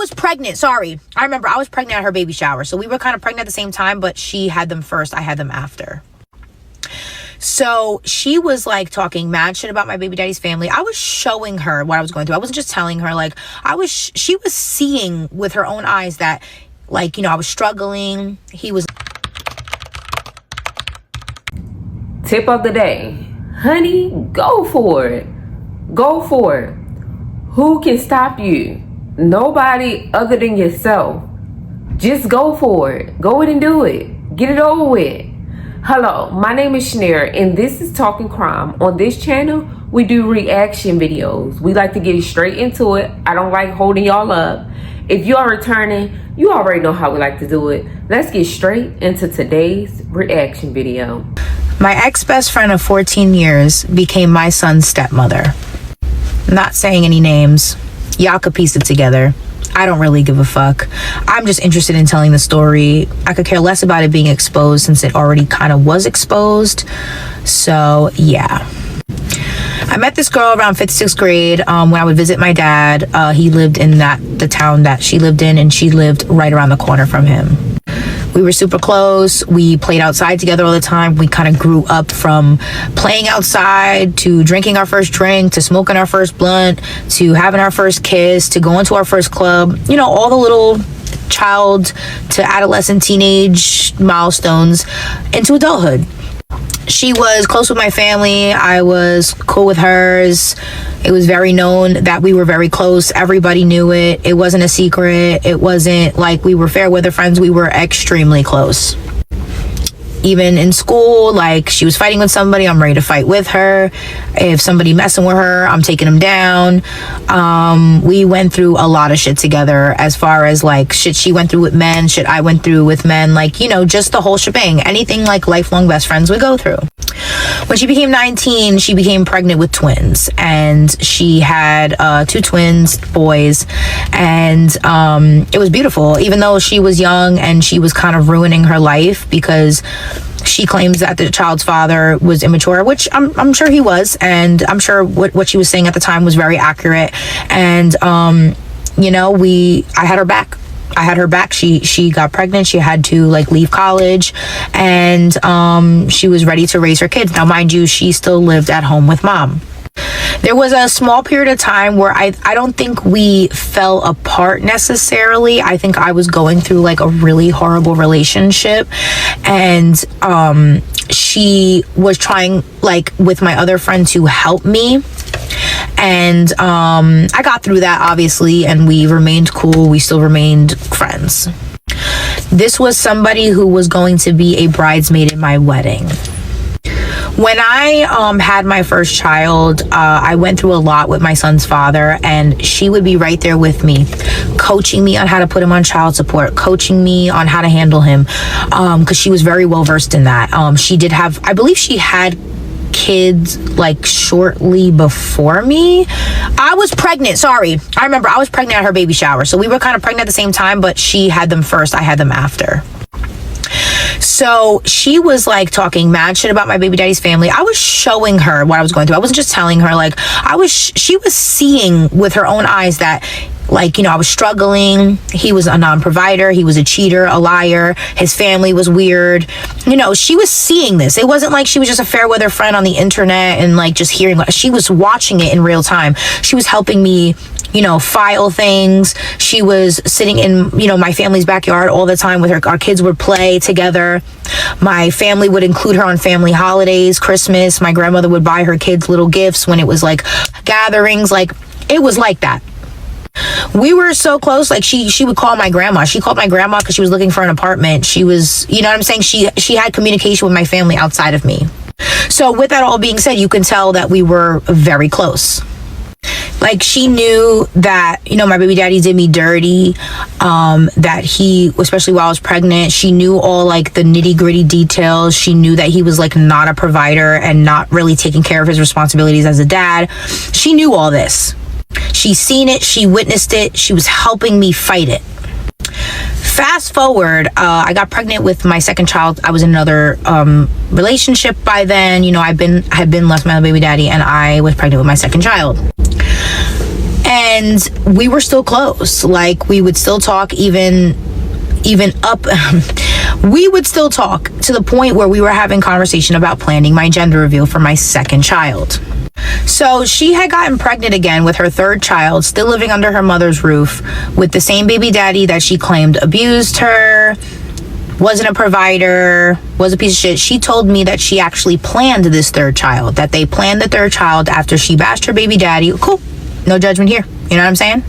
was pregnant. Sorry. I remember I was pregnant at her baby shower. So we were kind of pregnant at the same time, but she had them first. I had them after. So she was like talking mad shit about my baby daddy's family. I was showing her what I was going through. I wasn't just telling her. Like, she was seeing with her own eyes that, like, you know, I was struggling. He was. Tip of the day. Honey, go for it. Go for it. Who can stop you? Nobody other than yourself. Just go for it. Go in and do it. Get it over with. Hello, my name is Shaneria, and this is Talking Crime. On this channel, we do reaction videos. We like to get straight into it. I don't like holding y'all up. If you are returning, you already know how we like to do it. Let's get straight into today's reaction video. My ex-best friend of 14 years became my son's stepmother. Not saying any names. Y'all could piece it together. I don't really give a fuck. I'm just interested in telling the story. I could care less about it being exposed since it already kind of was exposed. So, yeah. I met this girl around 5th, 6th grade when I would visit my dad. He lived in the town that she lived in, and she lived right around the corner from him. We were super close. We played outside together all the time. We kind of grew up from playing outside to drinking our first drink to smoking our first blunt to having our first kiss to going to our first club. You know, all the little child to adolescent, teenage milestones into adulthood. She was close with my family. I was cool with hers. It was very known that we were very close. Everybody knew it. It wasn't a secret. It wasn't like we were fair weather friends. We were extremely close. Even in school, like, she was fighting with somebody, I'm ready to fight with her. If somebody messing with her, I'm taking them down. We went through a lot of shit together, as far as like shit she went through with men, shit I went through with men, like, you know, just the whole shebang. Anything like lifelong best friends would go through. When she became 19, she became pregnant with twins, and she had 2 twins, boys, and it was beautiful, even though she was young and she was kind of ruining her life because she claims that the child's father was immature, which I'm sure he was, and I'm sure what she was saying at the time was very accurate. And you know, I had her back. She got pregnant. She had to like leave college, and she was ready to raise her kids. Now, mind you, she still lived at home with mom. There was a small period of time where I don't think we fell apart necessarily. I think I was going through like a really horrible relationship, and she was trying, like, with my other friend to help me. And I got through that, obviously, and we remained cool. We still remained friends. This was somebody who was going to be a bridesmaid in my wedding. When I had my first child, I went through a lot with my son's father, and she would be right there with me, coaching me on how to put him on child support, coaching me on how to handle him, because she was very well versed in that. She did have, I believe she had kids like shortly before me. I was pregnant. Sorry. I remember I was pregnant at her baby shower. So we were kind of pregnant at the same time, but she had them first. I had them after. So she was like talking mad shit about my baby daddy's family. I was showing her what I was going through. I wasn't just telling her. Like, she was seeing with her own eyes that, like, you know, I was struggling. He was a non-provider. He was a cheater, a liar. His family was weird. You know, she was seeing this. It wasn't like she was just a fair weather friend on the internet and like just hearing. She was watching it in real time. She was helping me, you know, file things. She was sitting in, you know, my family's backyard all the time with her. Our kids would play together. My family would include her on family holidays, Christmas. My grandmother would buy her kids little gifts when it was like gatherings. Like, it was like that. We were so close. Like, she would call my grandma. She called my grandma because she was looking for an apartment. She was, you know what I'm saying? She had communication with my family outside of me. So with that all being said, you can tell that we were very close. Like, she knew that, you know, my baby daddy did me dirty, that he, especially while I was pregnant, she knew all like the nitty gritty details. She knew that he was like not a provider and not really taking care of his responsibilities as a dad. She knew all this. She seen it. She witnessed it. She was helping me fight it. Fast forward, I got pregnant with my second child. I was in another relationship by then. You know, I had been left my baby daddy, and I was pregnant with my second child. And we were still close. Like, we would still talk even up. We would still talk to the point where we were having conversation about planning my gender reveal for my second child. So she had gotten pregnant again with her third child, still living under her mother's roof with the same baby daddy that she claimed abused her, wasn't a provider, was a piece of shit. She told me that she actually planned this third child, that they planned the third child after she bashed her baby daddy. Cool. No judgment here. You know what I'm saying?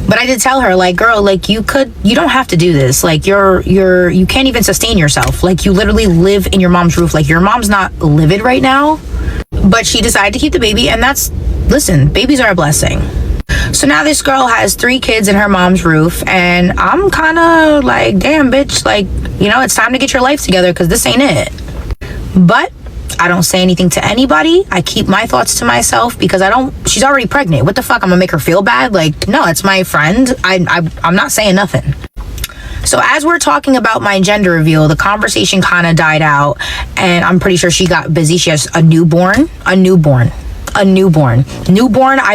But I did tell her, like, girl, like, you don't have to do this. Like, you can't even sustain yourself. Like, you literally live in your mom's roof. Like, your mom's not livid right now. But she decided to keep the baby, and listen, babies are a blessing. So now this girl has 3 kids in her mom's roof, and I'm kind of like, damn, bitch, like, you know, it's time to get your life together, because this ain't it. But I don't say anything to anybody. I keep my thoughts to myself because she's already pregnant. What the fuck? I'm gonna make her feel bad? Like, no, it's my friend. I'm not saying nothing. So as we're talking about my gender reveal, the conversation kind of died out, and I'm pretty sure she got busy. She has a newborn, I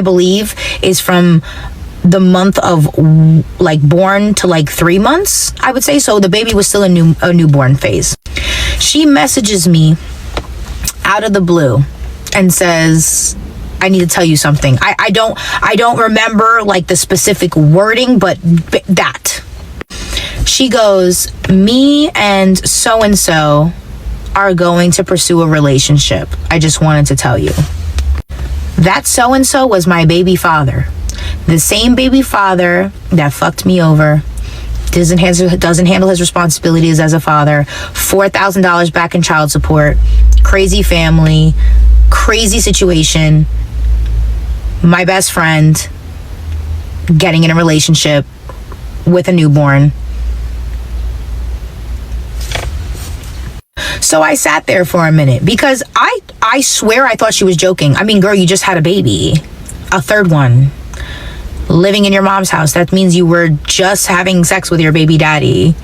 believe, is from the month of like born to like 3 months, I would say. So the baby was still a newborn phase. She messages me out of the blue and says, I need to tell you something. I don't remember like the specific wording, but that. She goes, me and so are going to pursue a relationship. I just wanted to tell you. That so-and-so was my baby father. The same baby father that fucked me over, doesn't handle his responsibilities as a father, $4,000 back in child support, crazy family, crazy situation, my best friend getting in a relationship with a newborn. So I sat there for a minute because I swear I thought she was joking. I mean, girl, you just had a baby, a third one, living in your mom's house. That means you were just having sex with your baby daddy.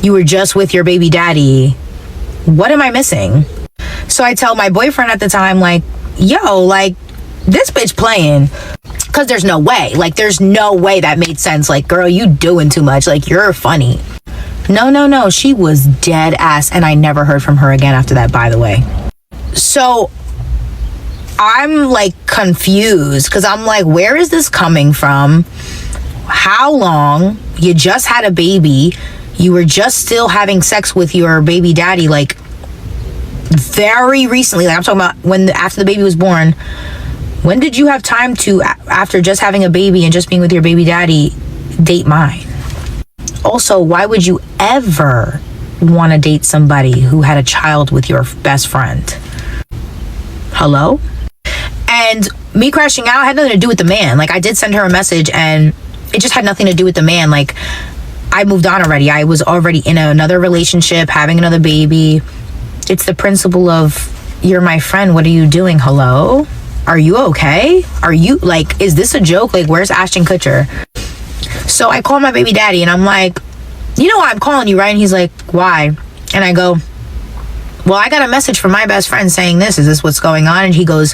You were just with your baby daddy. What am I missing? So I tell my boyfriend at the time, like, yo, like, this bitch playing. Because there's no way. Like, there's no way that made sense. Like, girl, you doing too much. Like, you're funny. No. She was dead ass. And I never heard from her again after that, by the way. So I'm like confused because I'm like, where is this coming from? How long? You just had a baby. You were just still having sex with your baby daddy, like very recently. Like, I'm talking about after the baby was born. When did you have time to, after just having a baby and just being with your baby daddy, date mine? Also, why would you ever want to date somebody who had a child with your best friend? Hello? And me crashing out had nothing to do with the man. Like, I did send her a message and it just had nothing to do with the man. Like, I moved on already. I was already in another relationship, having another baby. It's the principle of, you're my friend. What are you doing? Hello? Are you okay? Are you, like, is this a joke? Like, where's Ashton Kutcher? So I call my baby daddy and I'm like, you know why I'm calling you, right? And he's like, why? And I go, well, I got a message from my best friend saying this. Is this what's going on? And he goes,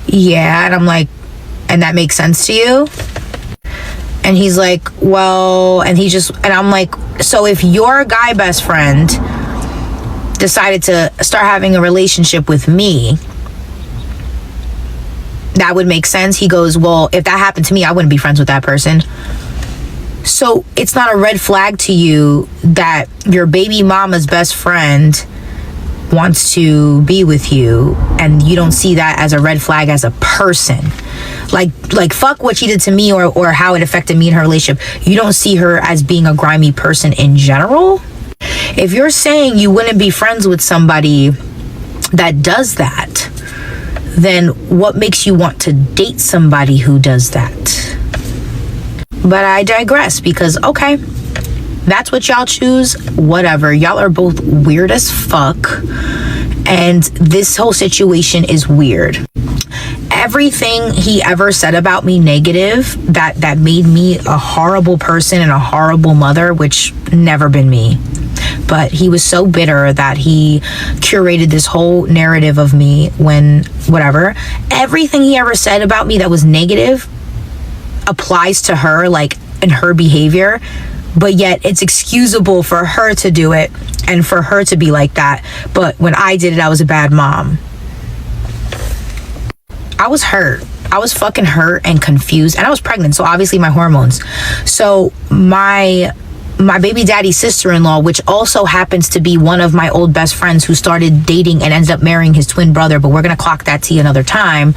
yeah. And I'm like, and that makes sense to you? And he's like, well, and I'm like, so if your guy best friend decided to start having a relationship with me, that would make sense. He goes, well, if that happened to me, I wouldn't be friends with that person. So it's not a red flag to you that your baby mama's best friend wants to be with you and you don't see that as a red flag as a person. Like fuck what she did to me or how it affected me in her relationship. You don't see her as being a grimy person in general. If you're saying you wouldn't be friends with somebody that does that, then what makes you want to date somebody who does that? But I digress because, okay, that's what y'all choose. Whatever. Y'all are both weird as fuck. And this whole situation is weird. Everything he ever said about me negative, that made me a horrible person and a horrible mother, which never been me. but he was so bitter that he curated this whole narrative of me when whatever. Everything he ever said about me that was negative applies to her, like in her behavior, but yet it's excusable for her to do it and for her to be like that. But when I did it, I was a bad mom. I was hurt. I was fucking hurt and confused, and I was pregnant, so obviously my hormones. So my baby daddy's sister-in-law, which also happens to be one of my old best friends who started dating and ended up marrying his twin brother, but we're gonna clock that tea another time.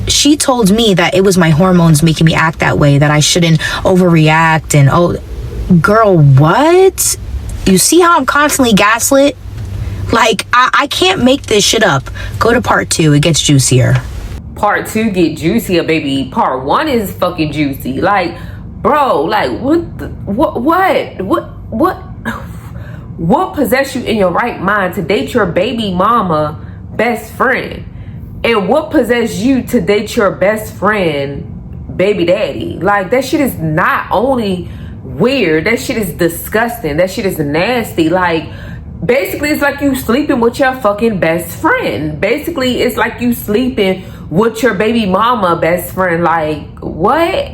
She told me that it was my hormones making me act that way, that I shouldn't overreact. And oh, girl, what? You see how I'm constantly gaslit? Like, I can't make this shit up. Go to part 2, it gets juicier. Part 2 get juicier, baby. Part 1 is fucking juicy. Like, bro, like, what possessed you in your right mind to date your baby mama best friend? And what possessed you to date your best friend baby daddy? Like, that shit is not only weird, that shit is disgusting, that shit is nasty. Like, basically it's like you sleeping with your fucking best friend. Basically it's like you sleeping with your baby mama best friend. Like, what?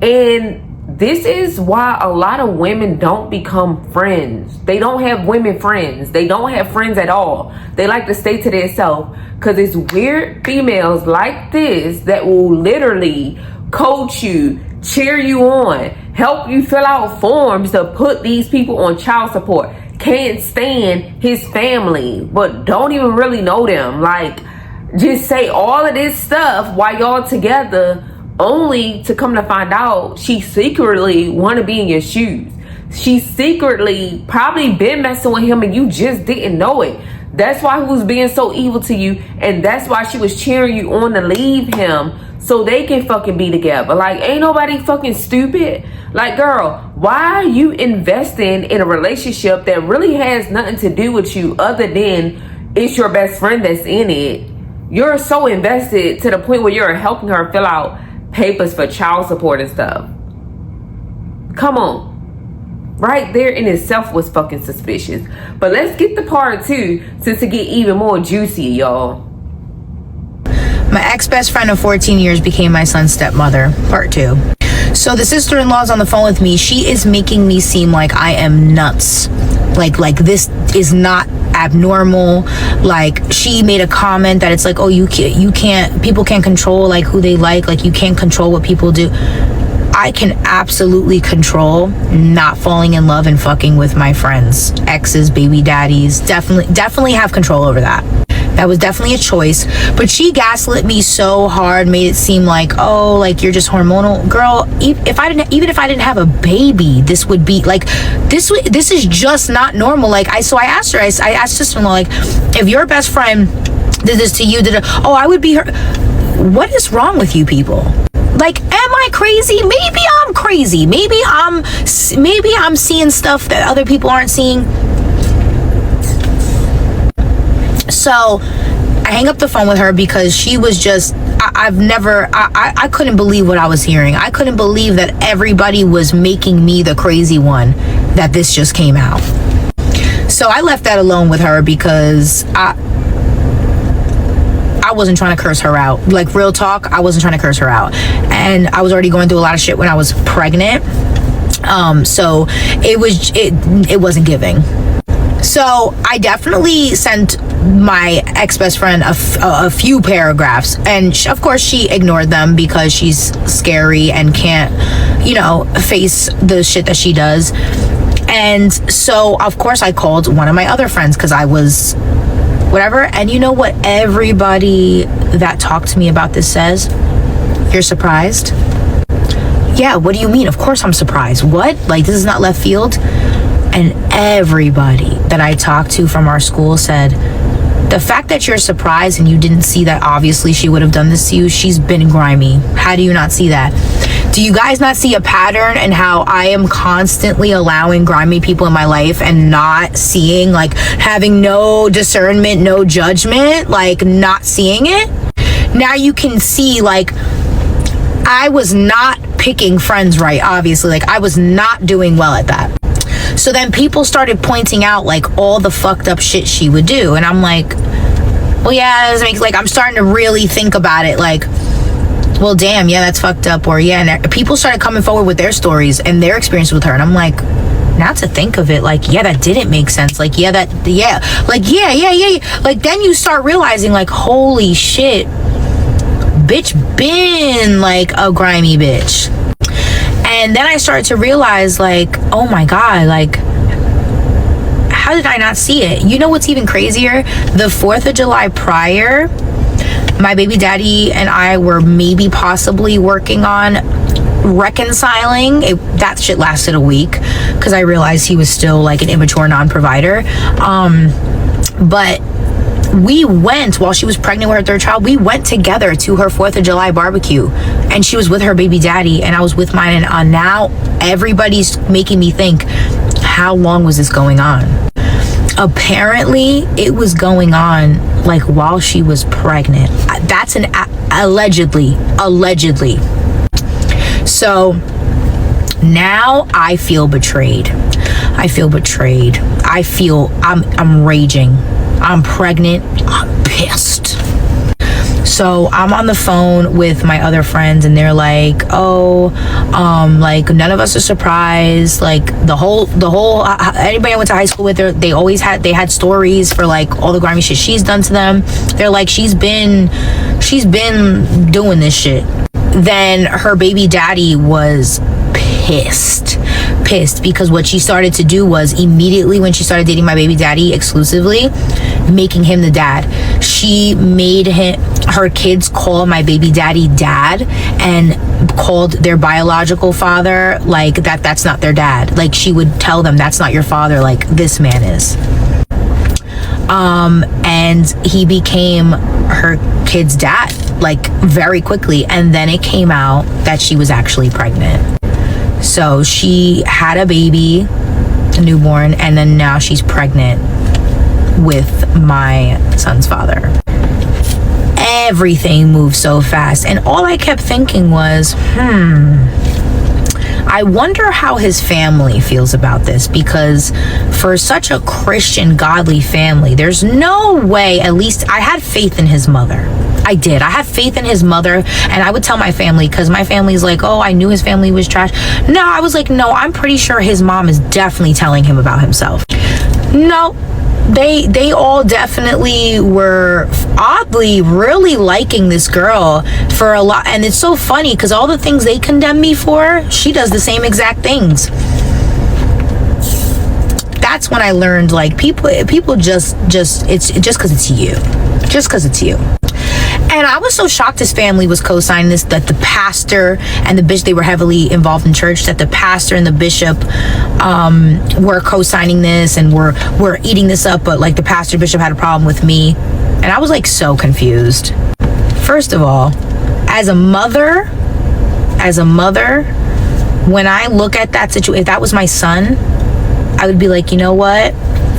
And this is why a lot of women don't become friends. They don't have women friends. They don't have friends at all. They like to stay to themselves, because it's weird females like this that will literally coach you, cheer you on, help you fill out forms to put these people on child support. Can't stand his family, but don't even really know them. Like, just say all of this stuff while y'all together, only to come to find out she secretly want to be in your shoes. She secretly probably been messing with him and you just didn't know it. That's why he was being so evil to you, and that's why she was cheering you on to leave him so they can fucking be together. Like, ain't nobody fucking stupid. Like, girl, why are you investing in a relationship that really has nothing to do with you other than it's your best friend that's in it? You're so invested to the point where you're helping her fill out papers for child support and stuff. Come on. Right there in itself was fucking suspicious. But let's get to part 2 since it get even more juicy, y'all. My ex-best friend of 14 years became my son's stepmother. Part 2. So the sister-in-law's on the phone with me. She is making me seem like I am nuts. Like this is not abnormal. Like, she made a comment that it's like, oh, you can't, people can't control like who they like you can't control what people do. I can absolutely control not falling in love and fucking with my friends, exes, baby daddies. Definitely have control over that. That was definitely a choice. But she gaslit me so hard, made it seem like, oh, like you're just hormonal. Girl, even if I didn't have a baby, this would be like, this is just not normal. Like, I asked her, I asked sister-in-law, like, if your best friend did this to you, oh, I would be her. What is wrong with you people? Like, am I crazy? Maybe I'm crazy. Maybe I'm seeing stuff that other people aren't seeing. So I hang up the phone with her because she was just, I couldn't believe what I was hearing. I couldn't believe that everybody was making me the crazy one, that this just came out. So I left that alone with her because I wasn't trying to curse her out. Like, real talk, I wasn't trying to curse her out. And I was already going through a lot of shit when I was pregnant. So it wasn't giving. So I definitely sent my ex-best friend a few paragraphs, and of course she ignored them because she's scary and can't, face the shit that she does. And so of course I called one of my other friends because I was whatever. And you know what everybody that talked to me about this says? You're surprised? Yeah, what do you mean? Of course I'm surprised. What? Like, this is not left field? And everybody that I talked to from our school said, the fact that you're surprised and you didn't see that obviously she would have done this to you, she's been grimy. How do you not see that? Do you guys not see a pattern in how I am constantly allowing grimy people in my life and not seeing, like, having no discernment, no judgment, like not seeing it? Now you can see, like, I was not picking friends right, obviously. Like, I was not doing well at that. So then people started pointing out like all the fucked up shit she would do, and I'm like, well, yeah, it doesn't make, like, I'm starting to really think about it, like, well, damn, yeah, that's fucked up. Or yeah, and people started coming forward with their stories and their experience with her, and I'm like, now to think of it, like, yeah, that didn't make sense. Like, yeah, that, yeah, like, yeah. Like, then you start realizing, like, holy shit, bitch been like a grimy bitch. And then I started to realize, like, oh my God, like, how did I not see it? You know what's even crazier? The 4th of July prior, my baby daddy and I were maybe possibly working on reconciling. That shit lasted a week because I realized he was still like an immature non-provider. But we went, while she was pregnant with her 3rd child, we went together to her 4th of July barbecue, and she was with her baby daddy and I was with mine. And now everybody's making me think, how long was this going on? Apparently it was going on like while she was pregnant. That's an allegedly. So now I feel betrayed. I'm raging. I'm pregnant. I'm pissed. So I'm on the phone with my other friends, and they're like, oh, like, none of us are surprised. Like, the whole anybody I went to high school with, they had stories for like all the grimy shit she's done to them. They're like, she's been doing this shit. Then her baby daddy was pissed because what she started to do was, immediately when she started dating my baby daddy exclusively, making him the dad. She made her kids call my baby daddy dad, and called their biological father like that's not their dad. Like, she would tell them, that's not your father, like, this man is. And he became her kid's dad, like, very quickly. And then it came out that she was actually pregnant. So she had a baby, a newborn, and then now she's pregnant with my son's father. Everything moved so fast, and all I kept thinking was, I wonder how his family feels about this, because for such a Christian, godly family, there's no way, at least I had faith in his mother. I did. I had faith in his mother, and I would tell my family, because my family's like, oh, I knew his family was trash. No, I was like, no, I'm pretty sure his mom is definitely telling him about himself. No, they all definitely were oddly really liking this girl for a lot. And it's so funny because all the things they condemn me for, she does the same exact things. That's when I learned, like, people just it's just because it's you. Just because it's you. And I was so shocked his family was co-signing this, that the pastor and the bishop, they were heavily involved in church, that the pastor and the bishop were co-signing this and were eating this up, but like the pastor bishop had a problem with me. And I was like so confused. First of all, as a mother, when I look at that situation, if that was my son, I would be like, you know what?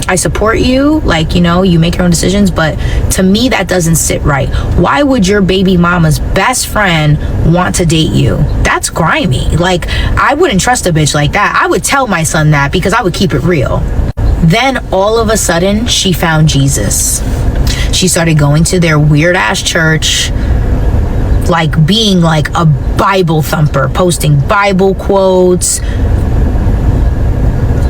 I support you, like, you know, you make your own decisions, but to me that doesn't sit right. Why would your baby mama's best friend want to date you? That's grimy. Like, I wouldn't trust a bitch like that. I would tell my son that, because I would keep it real. Then all of a sudden she found Jesus. She started going to their weird ass church, like being like a Bible thumper, posting Bible quotes.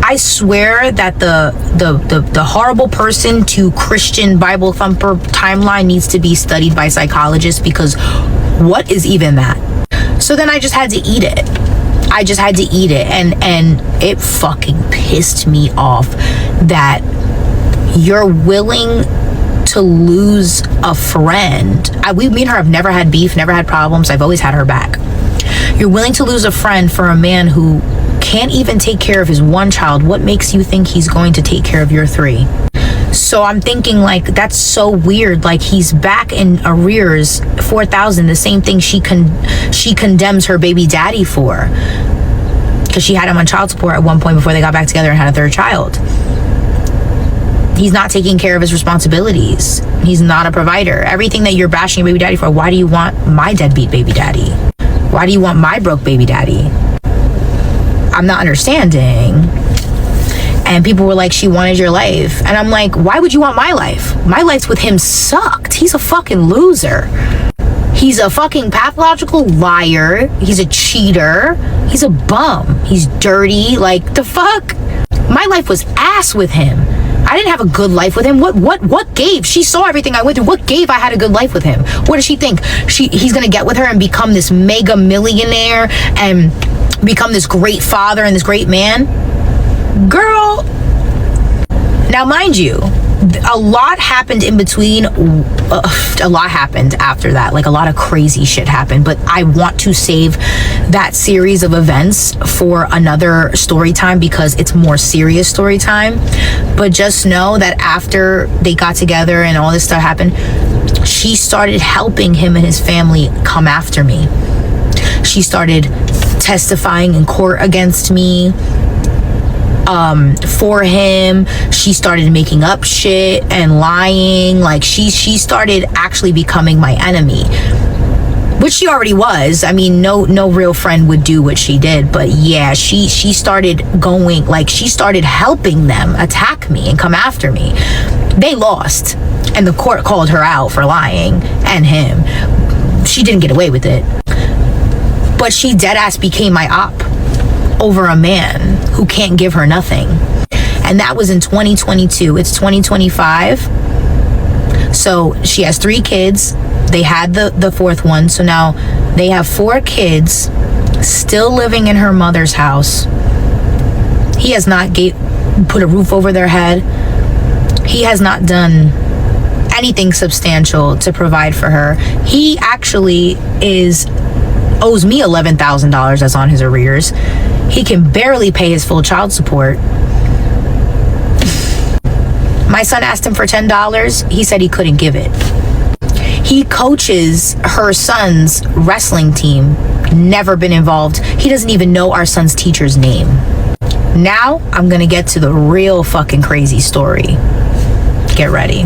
I swear that the horrible person to Christian Bible thumper timeline needs to be studied by psychologists, because what is even that? So then I just had to eat it. And it fucking pissed me off that you're willing to lose a friend. Me and her have never had beef, never had problems. I've always had her back. You're willing to lose a friend for a man who can't even take care of his one child. What makes you think he's going to take care of your 3? So I'm thinking, like, that's so weird. Like, he's back in arrears $4,000, the same thing she condemns her baby daddy for, because she had him on child support at one point before they got back together and had a 3rd child. He's not taking care of his responsibilities. He's not a provider. Everything that you're bashing your baby daddy for, why do you want my deadbeat baby daddy? Why do you want my broke baby daddy? I'm not understanding. And people were like, she wanted your life. And I'm like, why would you want my life? My life with him sucked. He's a fucking loser. He's a fucking pathological liar. He's a cheater. He's a bum. He's dirty. Like, the fuck? My life was ass with him. I didn't have a good life with him. What gave? She saw everything I went through. What gave I had a good life with him? What does she think? He's gonna get with her and become this mega millionaire and become this great father and this great man? Girl. Now, mind you, a lot happened in between. A lot happened after that. Like, a lot of crazy shit happened. But I want to save that series of events for another story time because it's more serious story time. But just know that after they got together and all this stuff happened, she started helping him and his family come after me. She started testifying in court against me for him. She started making up shit and lying. Like, she started actually becoming my enemy, which she already was. I mean, no real friend would do what she did. But yeah, she started going, like, she started helping them attack me and come after me. They lost, and the court called her out for lying, and him. She didn't get away with it, but she deadass became my op over a man who can't give her nothing. And that was in 2022. It's 2025. So she has 3 kids. They had the 4th one. So now they have 4 kids still living in her mother's house. He has not put a roof over their head. He has not done anything substantial to provide for her. He actually owes me $11,000 that's on his arrears. He can barely pay his full child support. My son asked him for $10. He said he couldn't give it. He coaches her son's wrestling team. Never been involved. He doesn't even know our son's teacher's name. Now, I'm gonna get to the real fucking crazy story. Get ready.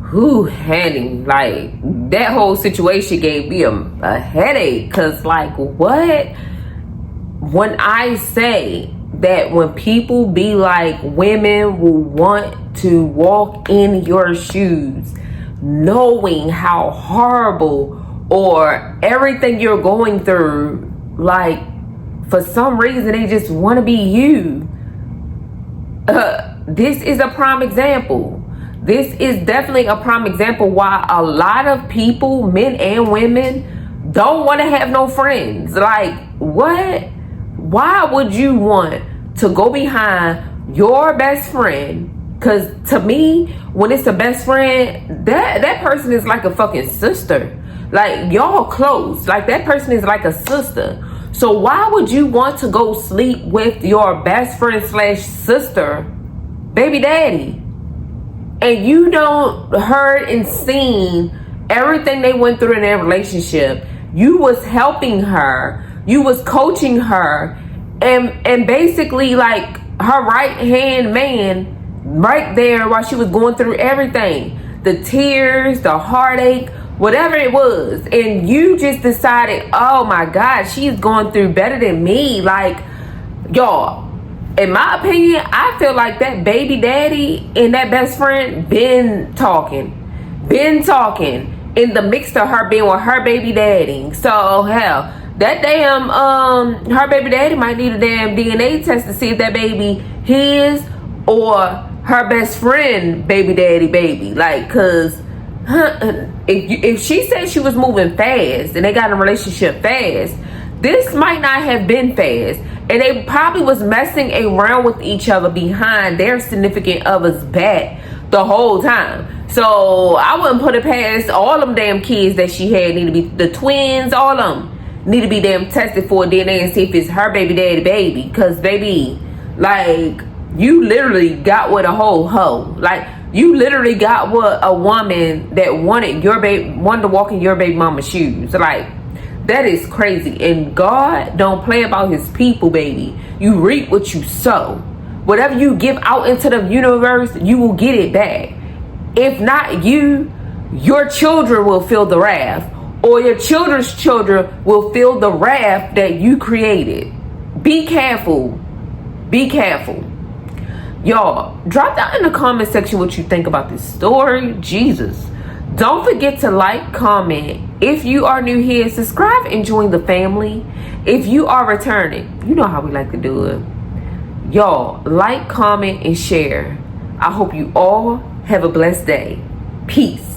Who, Hanny, like, that whole situation gave me a headache. Cause, like, what? When I say that when people be like, women will want to walk in your shoes, knowing how horrible or everything you're going through, like, for some reason they just want to be you. This is a prime example. This is definitely a prime example why a lot of people, men and women, don't want to have no friends. Like, what? Why would you want to go behind your best friend? Because to me, when it's a best friend, that person is like a fucking sister. Like, y'all close. Like, that person is like a sister. So why would you want to go sleep with your best friend / sister, baby daddy? And you don't heard and seen everything they went through in their relationship. You was helping her. You was coaching her. And basically, like, her right-hand man right there while she was going through everything. The tears, the heartache, whatever it was. And you just decided, oh my God, she's going through better than me. Like, y'all, in my opinion, I feel like that baby daddy and that best friend been talking in the mix of her being with her baby daddy. So hell, that damn her baby daddy might need a damn DNA test to see if that baby his or her best friend baby daddy baby. Like, cause if she said she was moving fast and they got in a relationship fast, this might not have been fast. And they probably was messing around with each other behind their significant other's back the whole time. So I wouldn't put it past all them damn kids that she had need to be the twins, all of them need to be damn tested for DNA and see if it's her baby daddy baby. Cause baby, like, you literally got with a whole hoe. Like, you literally got with a woman that wanted to walk in your baby mama's shoes. Like, that is crazy. And God don't play about his people, baby. You reap what you sow. Whatever you give out into the universe, you will get it back. If not you, your children will feel the wrath. Or your children's children will feel the wrath that you created. Be careful. Be careful. Y'all, drop down in the comment section what you think about this story. Jesus. Don't forget to like, comment. If you are new here, subscribe and join the family. If you are returning, you know how we like to do it. Y'all, like, comment, and share. I hope you all have a blessed day. Peace.